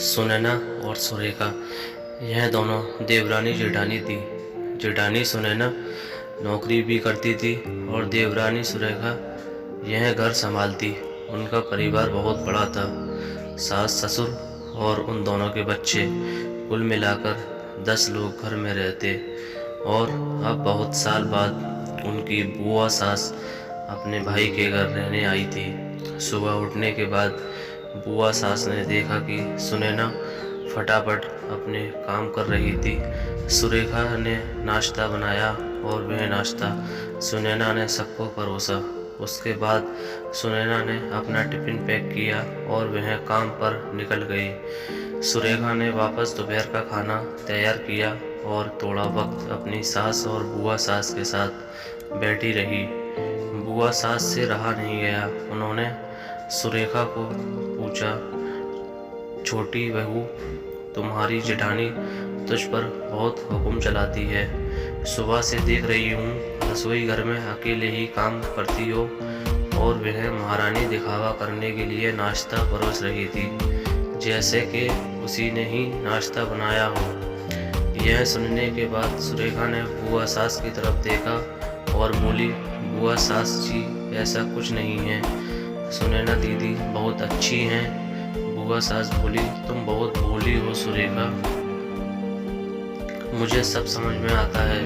सुनैना और सुरेखा यह दोनों देवरानी जेठानी थी। जेठानी सुनैना नौकरी भी करती थी और देवरानी सुरेखा यह घर संभालती। उनका परिवार बहुत बड़ा था, सास ससुर और उन दोनों के बच्चे, कुल मिलाकर 10 लोग घर में रहते। और अब बहुत साल बाद उनकी बुआ सास अपने भाई के घर रहने आई थी। सुबह उठने के बाद बुआ सास ने देखा कि सुनैना फटाफट अपने काम कर रही थी। सुरेखा ने नाश्ता बनाया और वह नाश्ता सुनैना ने सबको परोसा। उसके बाद सुनैना ने अपना टिफ़िन पैक किया और वह काम पर निकल गई। सुरेखा ने वापस दोपहर का खाना तैयार किया और थोड़ा वक्त अपनी सास और बुआ सास के साथ बैठी रही। बुआ सास से रहा नहीं गया। उन्होंने सुरेखा को पूछा, छोटी बहू, तुम्हारी जेठानी तुझ पर बहुत हुक्म चलाती है। सुबह से देख रही हूँ रसोई घर में अकेले ही काम करती हो और वह महारानी दिखावा करने के लिए नाश्ता परोस रही थी, जैसे कि उसी ने ही नाश्ता बनाया हो। यह सुनने के बाद सुरेखा ने बुआ सास की तरफ देखा और बोली, बुआ सास जी, ऐसा कुछ नहीं है, सुनैना दीदी बहुत अच्छी हैं। बुआ सास बोली, तुम बहुत भोली हो सुरेखा, मुझे सब समझ में आता है,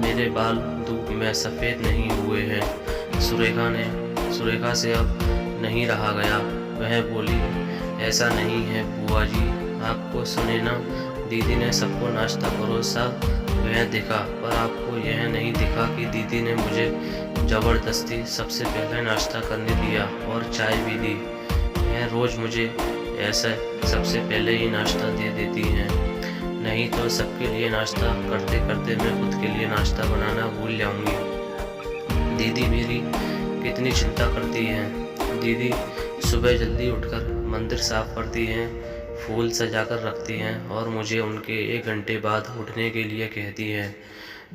मेरे बाल धूप में सफ़ेद नहीं हुए हैं। सुरेखा से अब नहीं रहा गया। वह बोली, ऐसा नहीं है बुआ जी, आपको सुनैना दीदी ने सबको नाश्ता परोसा वह दिखा, पर आपको यह नहीं दिखा कि दीदी ने मुझे ज़बरदस्ती सबसे पहले नाश्ता करने दिया और चाय भी दी। यह रोज़ मुझे ऐसा सबसे पहले ही नाश्ता दे देती हैं, नहीं तो सबके लिए नाश्ता करते करते मैं खुद के लिए नाश्ता बनाना भूल जाऊंगी। दीदी मेरी कितनी चिंता करती हैं। दीदी सुबह जल्दी उठकर मंदिर साफ करती हैं, फूल सजाकर रखती हैं और मुझे उनके 1 घंटे बाद उठने के लिए कहती हैं।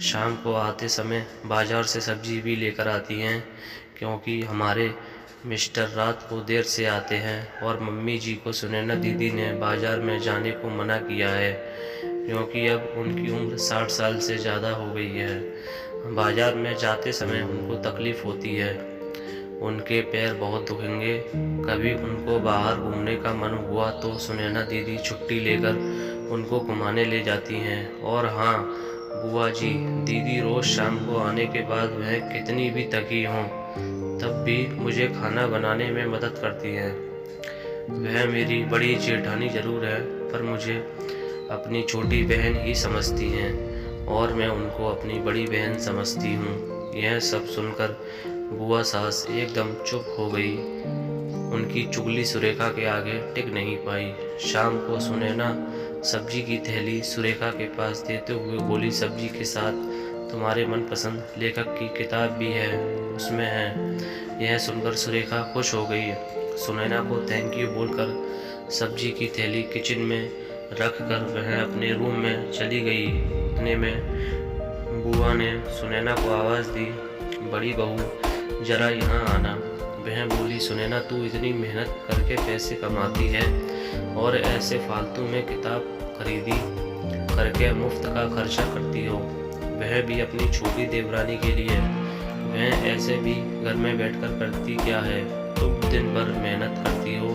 शाम को आते समय बाज़ार से सब्ज़ी भी लेकर आती हैं, क्योंकि हमारे मिस्टर रात को देर से आते हैं और मम्मी जी को सुनैना दीदी ने बाज़ार में जाने को मना किया है, क्योंकि अब उनकी उम्र 60 साल से ज़्यादा हो गई है। बाज़ार में जाते समय उनको तकलीफ़ होती है, उनके पैर बहुत दुखेंगे। कभी उनको बाहर घूमने का मन हुआ तो सुनैना दीदी छुट्टी लेकर उनको घुमाने ले जाती हैं। और हाँ बुआ जी, दीदी रोज़ शाम को आने के बाद वह कितनी भी थकी हों तब भी मुझे खाना बनाने में मदद करती हैं। वह मेरी बड़ी जेठानी ज़रूर है, पर मुझे अपनी छोटी बहन ही समझती हैं और मैं उनको अपनी बड़ी बहन समझती हूँ। यह सब सुनकर बुआ सास एकदम चुप हो गई। उनकी चुगली सुरेखा के आगे टिक नहीं पाई। शाम को सुनैना सब्जी की थैली सुरेखा के पास देते हुए बोली, सब्जी के साथ तुम्हारे मनपसंद लेखक की किताब भी है, उसमें है। यह सुनकर सुरेखा खुश हो गई। सुनैना को थैंक यू बोलकर सब्जी की थैली किचन में रख कर वह अपने रूम में चली गई। उतने में बुआ ने सुनैना को आवाज़ दी, बड़ी बहू ज़रा यहाँ आना। वह बोली, सुनैना तू इतनी मेहनत करके पैसे कमाती है और ऐसे फालतू में किताब खरीदी करके मुफ्त का खर्चा करती हो, वह भी अपनी छोटी देवरानी के लिए। वह ऐसे भी घर में बैठकर करती क्या है, तुम दिन भर मेहनत करती हो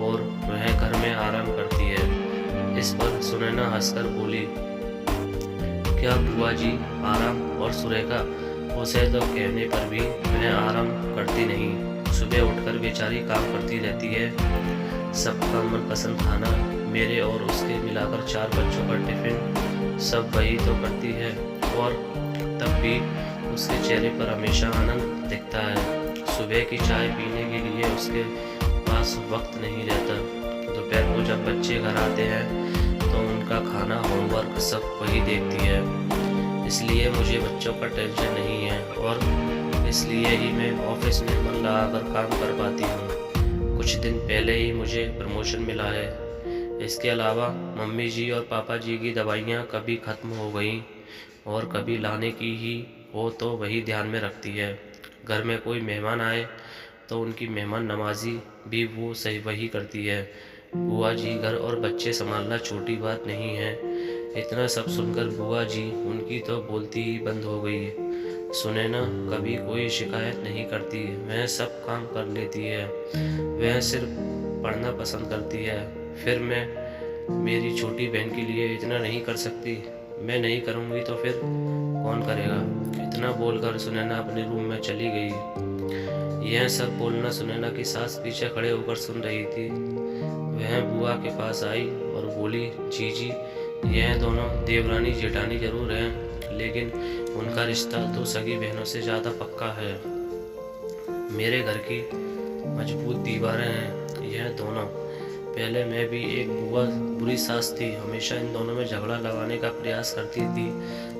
और वह घर में आराम करती है। इस पर सुनैना हंसकर बोली, क्या बुआ जी आराम? और सुरेखा उसे तो कहने पर भी वह आराम करती नहीं। सुबह उठकर बेचारी काम करती रहती है। सबका मनपसंद खाना, मेरे और उसके मिलाकर 4 बच्चों का टिफ़िन सब वही तो करती है, और तब भी उसके चेहरे पर हमेशा आनंद दिखता है। सुबह की चाय पीने के लिए उसके पास वक्त नहीं रहता। दोपहर को जब बच्चे घर आते हैं तो उनका खाना, होमवर्क सब वही देखती है। इसलिए मुझे बच्चों का टेंशन नहीं है और इसलिए ही मैं ऑफिस में मन लगाकर काम कर पाती हूँ। कुछ दिन पहले ही मुझे प्रमोशन मिला है। इसके अलावा मम्मी जी और पापा जी की दवाइयाँ कभी ख़त्म हो गई और कभी लाने की ही हो तो वही ध्यान में रखती है। घर में कोई मेहमान आए तो उनकी मेहमान नवाजी भी वो सही वही करती है। बुआ जी, घर और बच्चे संभालना छोटी बात नहीं है। इतना सब सुनकर बुआ जी उनकी तो बोलती ही बंद हो गई। सुनैना कभी कोई शिकायत नहीं करती, वह सब काम कर लेती है। वह सिर्फ पढ़ना पसंद करती है। फिर मैं मेरी छोटी बहन के लिए इतना नहीं कर सकती? मैं नहीं करूँगी तो फिर कौन करेगा? इतना बोलकर सुनैना अपने रूम में चली गई। यह सब बोलना सुनैना की सास पीछे खड़े होकर सुन रही थी। वह बुआ के पास आई और बोली, जीजी, यह दोनों देवरानी जेठानी जरूर हैं, लेकिन उनका रिश्ता तो सगी बहनों से ज़्यादा पक्का है। मेरे घर की मजबूत दीवारें हैं यह दोनों। पहले मैं भी एक बुरी सास थी, हमेशा इन दोनों में झगड़ा लगाने का प्रयास करती थी,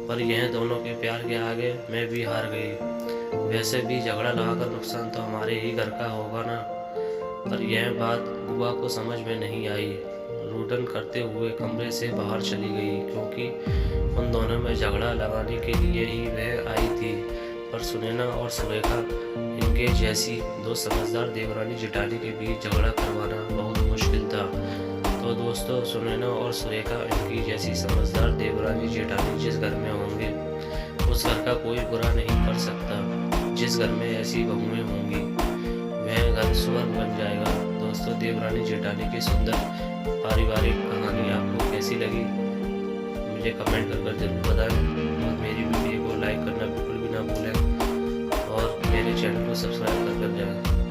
पर यह दोनों के प्यार के आगे मैं भी हार गई। वैसे भी झगड़ा लगाकर नुकसान तो हमारे ही घर का होगा ना। पर यह बात बुआ को समझ में नहीं आई। रुदन करते हुए कमरे से बाहर चली गई, क्योंकि उन दोनों में झगड़ा लगाने के लिए ही वह आई थी। पर सुनैना और सुरेखा, इनके जैसी दो समझदार देवरानी जेठानी के बीच झगड़ा करवाना बहुत मुश्किल था। तो दोस्तों, सुनैना और सुरेखा, इनकी जैसी समझदार देवरानी जेठानी जिस घर में होंगे, उस घर का कोई बुरा नहीं कर सकता। जिस घर में ऐसी बहुएं होंगी, वह घर स्वर्ग बन जाएगा। दोस्तों, देवरानी जेठानी की सुंदर पारिवारिक कहानी आपको कैसी लगी, मुझे कमेंट कर जरूर बताएं। और मेरी वीडियो को लाइक करना बिल्कुल भी ना भूलें, और मेरे चैनल को सब्सक्राइब कर जाएं।